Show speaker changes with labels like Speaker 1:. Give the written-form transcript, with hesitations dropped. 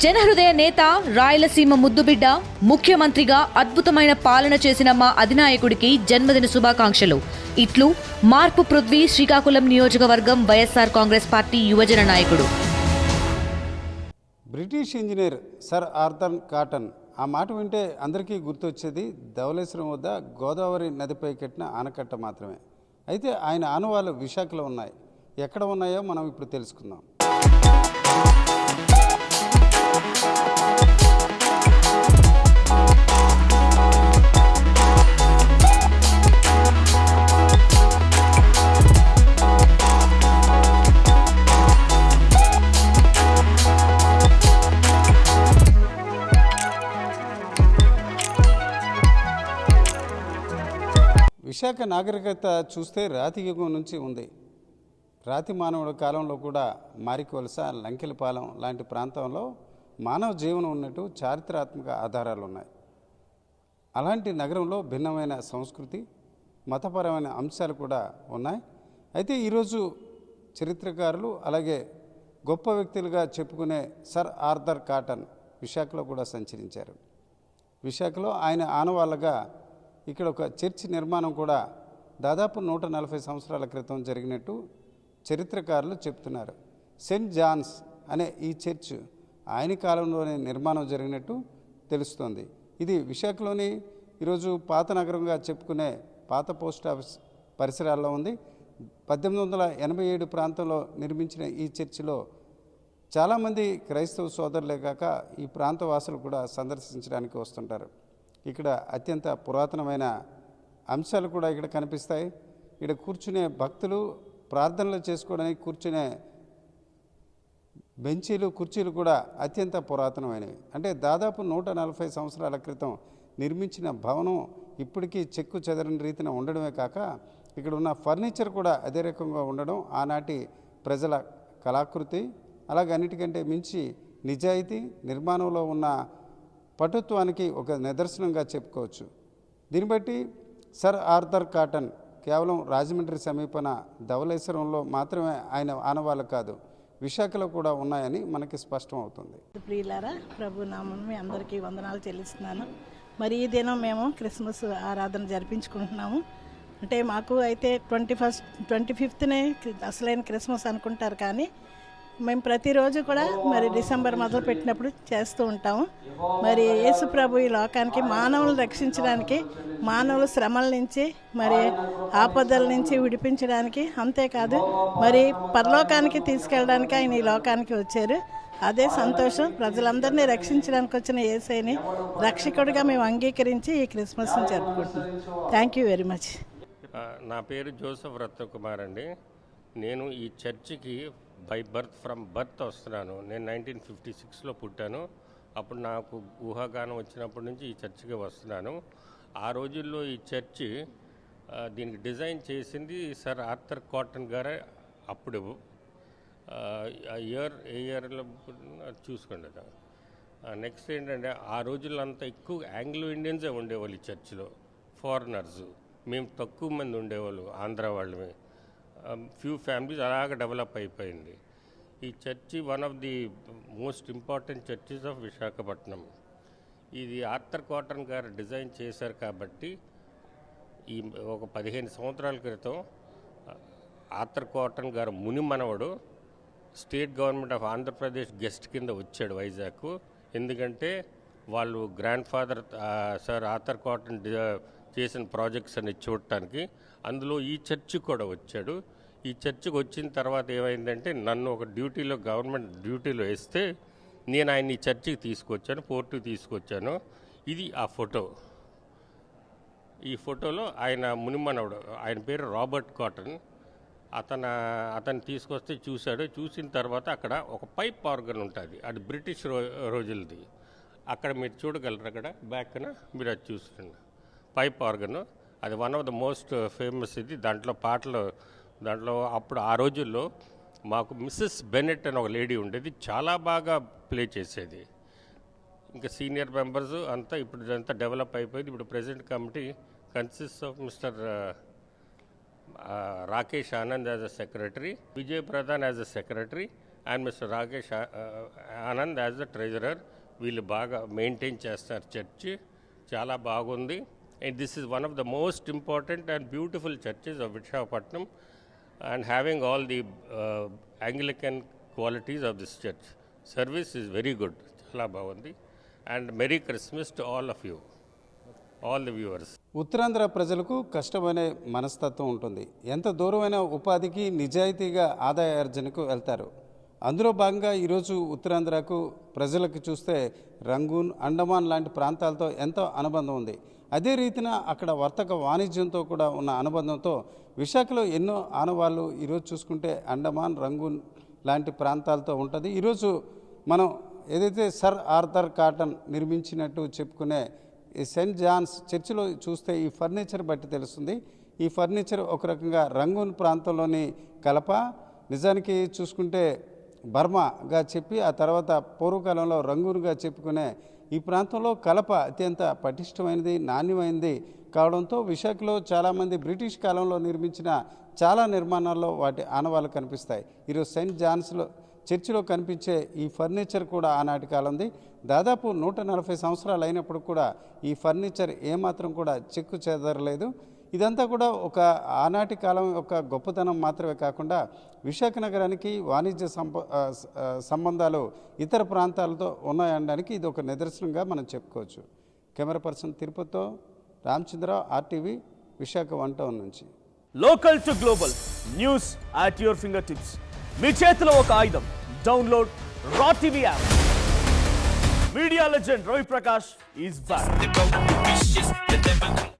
Speaker 1: జనహృదయ నేత, రాయలసీమ ముద్దుబిడ్డ, ముఖ్యమంత్రిగా అద్భుతమైన పాలన చేసిన మా అధినాయకుడికి జన్మదిన శుభాకాంక్షలు. ఇట్లు మార్పు పృథ్వీ, శ్రీకాకుళం నియోజకవర్గం, వైఎస్ఆర్ కాంగ్రెస్ పార్టీ యువజన నాయకుడు.
Speaker 2: British engineer sir Arthur cotton, ఆ మాట వింటే అందరికీ గుర్తొచ్చేది ధవళేశ్వరం వద్ద గోదావరి నదిపై కట్టిన ఆనకట్ట మాత్రమే. అయితే ఆయన ఆనవాళ్ళు విశాఖలో ఉన్నాయి. ఎక్కడ ఉన్నాయో మనం ఇప్పుడు తెలుసుకుందాం. విశాఖ నాగరికత చూస్తే రాతి యుగం నుంచి ఉంది. రాతి మానవుడి కాలంలో కూడా మారికవలస, లంకెలపాలెం లాంటి ప్రాంతంలో మానవ జీవనం ఉన్నట్టు చారిత్రాత్మక ఆధారాలు ఉన్నాయి. అలాంటి నగరంలో భిన్నమైన సంస్కృతి, మతపరమైన అంశాలు కూడా ఉన్నాయి. అయితే ఈరోజు చరిత్రకారులు అలాగే గొప్ప వ్యక్తులుగా చెప్పుకునే సర్ ఆర్థర్ కాటన్ విశాఖలో కూడా సంచరించారు. విశాఖలో ఆయన ఆనవాళ్ళగా ఇక్కడ ఒక చర్చి నిర్మాణం కూడా దాదాపు 140 సంవత్సరాల క్రితం జరిగినట్టు చరిత్రకారులు చెప్తున్నారు. సెయింట్ జాన్స్ అనే ఈ చర్చ్ ఆయన కాలంలోనే నిర్మాణం జరిగినట్టు తెలుస్తోంది. ఇది విశాఖలోని ఈరోజు పాత నగరంగా చెప్పుకునే పాత పోస్ట్ ఆఫీస్ పరిసరాల్లో ఉంది. 1887 ప్రాంతంలో నిర్మించిన ఈ చర్చిలో చాలామంది క్రైస్తవ సోదరులే కాక ఈ ప్రాంత వాసులు కూడా సందర్శించడానికి వస్తుంటారు. ఇక్కడ అత్యంత పురాతనమైన అంశాలు కూడా ఇక్కడ కనిపిస్తాయి. ఇక్కడ కూర్చునే భక్తులు ప్రార్థనలు చేసుకోవడానికి కూర్చునే బెంచీలు, కుర్చీలు కూడా అత్యంత పురాతనమైనవి. అంటే దాదాపు 140 సంవత్సరాల క్రితం నిర్మించిన భవనం ఇప్పటికీ చెక్కు చెదరని రీతిన ఉండడమే కాక ఇక్కడ ఉన్న ఫర్నిచర్ కూడా అదే రకంగా ఉండడం ఆనాటి ప్రజల కళాకృతి, అలాగే అన్నిటికంటే మించి నిజాయితీ, నిర్మాణంలో ఉన్న పటుత్వానికి ఒక నిదర్శనంగా చెప్పుకోవచ్చు. దీన్ని బట్టి సర్ ఆర్థర్ కాటన్ కేవలం రాజమండ్రి సమీపన ధవళేశ్వరంలో మాత్రమే ఆయన ఆనవాళ్ళు కాదు, విశాఖలో కూడా ఉన్నాయని మనకి స్పష్టం అవుతుంది.
Speaker 3: ప్రియులారా, ప్రభు నామమున మీ అందరికీ వందనాలు చెల్లిస్తున్నాను. మరి ఈ దినం మేము క్రిస్మస్ ఆరాధన జరిపించుకుంటున్నాము. అంటే మాకు అయితే 25నే అసలైన క్రిస్మస్ అనుకుంటారు, కానీ మేము ప్రతిరోజు కూడా మరి డిసెంబర్ మొదలు పెట్టినప్పుడు చేస్తూ ఉంటాము. మరి యేసు ప్రభు ఈ లోకానికి మానవులను రక్షించడానికి, మానవుల శ్రమల నుంచి, మరి ఆపదల నుంచి విడిపించడానికి, అంతేకాదు మరి పరలోకానికి తీసుకెళ్ళడానికి ఆయన ఈ లోకానికి వచ్చారు. అదే సంతోషం. ప్రజలందరినీ రక్షించడానికి వచ్చిన యేసుని రక్షకుడిగా మేము అంగీకరించి ఈ క్రిస్మస్ని జరుపుకుంటున్నాం. Thank you very much.
Speaker 4: నా పేరు జోసెఫ్ రత్నకుమార్ అండి. నేను ఈ చర్చికి బై బర్త్ వస్తున్నాను. నేను 1956లో పుట్టాను. అప్పుడు నాకు ఊహాగానం వచ్చినప్పటి నుంచి ఈ చర్చికి వస్తున్నాను. ఆ రోజుల్లో ఈ చర్చి దీనికి డిజైన్ చేసింది సర్ ఆర్థర్ కాటన్ గారే. అప్పుడు ఏ ఇయర్లో చూసుకోండి. నెక్స్ట్ ఏంటంటే ఆ రోజుల్లో అంతా ఎక్కువ ఆంగ్లో ఇండియన్సే ఉండేవాళ్ళు ఈ చర్చిలో, ఫారినర్స్. మేము తక్కువ మంది ఉండేవాళ్ళు, ఆంధ్ర వాళ్ళమే. ఫ్యూ ఫ్యామిలీస్ అలాగ డెవలప్ అయిపోయింది. ఈ church one of the most important churches of Visakhapatnam. ఇది ఆర్థర్ కాటన్ గారు డిజైన్ చేశారు కాబట్టి ఈ ఒక 15 సంవత్సరాల క్రితం ఆర్థర్ కాటన్ గారు ముని మనవడు state government of Andhra Pradesh guest కింద వచ్చాడు వైజాగ్. ఎందుకంటే వాళ్ళు grand father sir Arthur cotton చేసిన ప్రాజెక్ట్స్ అన్ని చూడటానికి, అందులో ఈ చర్చి కూడా వచ్చాడు. ఈ చర్చికి వచ్చిన తర్వాత ఏమైందంటే నన్ను ఒక గవర్నమెంట్ డ్యూటీలో వేస్తే నేను ఆయన ఈ చర్చికి తీసుకొచ్చాను, పోర్టుకి తీసుకొచ్చాను. ఇది ఆ ఫోటో. ఈ ఫోటోలో ఆయన మునిమనవుడు, ఆయన పేరు రాబర్ట్ కాటన్. అతను తీసుకొస్తే చూశాడు. చూసిన తర్వాత అక్కడ ఒక పైప్ ఆర్గన్ ఉంటుంది, అది బ్రిటిష్ రోజులది. అక్కడ మీరు చూడగలరు, అక్కడ బ్యాక్న మీరు అది చూస్తుండ పైప్ ఆర్గన్. అది one of the most famous. ఇది దాంట్లో అప్పుడు ఆ రోజుల్లో మాకు మిస్సెస్ బెనెట్ అని ఒక లేడీ ఉండేది, చాలా బాగా ప్లే చేసేది. ఇంకా సీనియర్ మెంబర్స్ అంతా ఇప్పుడు ఇదంతా డెవలప్ అయిపోయింది. ఇప్పుడు president committee consist of mister Rakesh Anand as a secretary, Vijay Pradhan as a secretary, and mister Rakesh Anand as the treasurer. వీళ్ళు బాగా మెయింటైన్ చేస్తారు చర్చి, చాలా బాగుంది. And this is one of the most important and beautiful churches of Visakhapatnam and having all the Anglican qualities of this church. Service is very good, చాలా బాగుంది. And merry christmas to all of you, all the viewers.
Speaker 2: Uttarandhra ప్రజలకు కష్టమనే మనస్తత్వం ఉంటుంది. ఎంత దూరమైన ఉపాధికి నిజాయితీగా ఆదాయ అర్జనకు వెళ్తారు. అందులో భాగంగా ఈరోజు ఉత్తరాంధ్రకు ప్రజలకు చూస్తే రంగూన్, అండమాన్ లాంటి ప్రాంతాలతో ఎంతో అనుబంధం ఉంది. అదే రీతిన అక్కడ వర్తక వాణిజ్యంతో కూడా ఉన్న అనుబంధంతో విశాఖలో ఎన్నో ఆనవాళ్ళు ఈరోజు చూసుకుంటే అండమాన్, రంగూన్ లాంటి ప్రాంతాలతో ఉంటుంది. ఈరోజు మనం ఏదైతే సర్ ఆర్థర్ కాటన్ నిర్మించినట్టు చెప్పుకునే ఈ సెయింట్ జాన్స్ చర్చిలో చూస్తే ఈ ఫర్నిచర్ బట్టి తెలుస్తుంది. ఈ ఫర్నిచర్ ఒక రకంగా రంగూన్ ప్రాంతంలోని కలప, నిజానికి చూసుకుంటే బర్మాగా చెప్పి ఆ తర్వాత పూర్వకాలంలో రంగూన్గా చెప్పుకునే ఈ ప్రాంతంలో కలప అత్యంత పటిష్టమైనది, నాణ్యమైనది కావడంతో విశాఖలో చాలామంది బ్రిటిష్ కాలంలో నిర్మించిన చాలా నిర్మాణాల్లో వాటి ఆనవాళ్ళు కనిపిస్తాయి. ఈరోజు సెయింట్ జాన్స్లో చర్చిలో కనిపించే ఈ ఫర్నిచర్ కూడా ఆనాటి కాలంది. దాదాపు 140 సంవత్సరాలు అయినప్పుడు కూడా ఈ ఫర్నిచర్ ఏమాత్రం కూడా చెక్కు చెదరలేదు. ఇదంతా కూడా ఒక ఆనాటి కాలం యొక్క గొప్పతనం మాత్రమే కాకుండా విశాఖ నగరానికి వాణిజ్య సంబంధాలు ఇతర ప్రాంతాలతో ఉన్నాయనడానికి ఇది ఒక నిదర్శనంగా మనం చెప్పుకోవచ్చు. కెమెరా పర్సన్ తిరుపతితో రామచంద్రరావు, RTV, విశాఖ 1 టౌన్ నుంచి.
Speaker 5: Local to global news at your fingertips. మీ చేతిలో ఒక ఆయుధం. Download raw TV app. Media legend Ravi Prakash is back.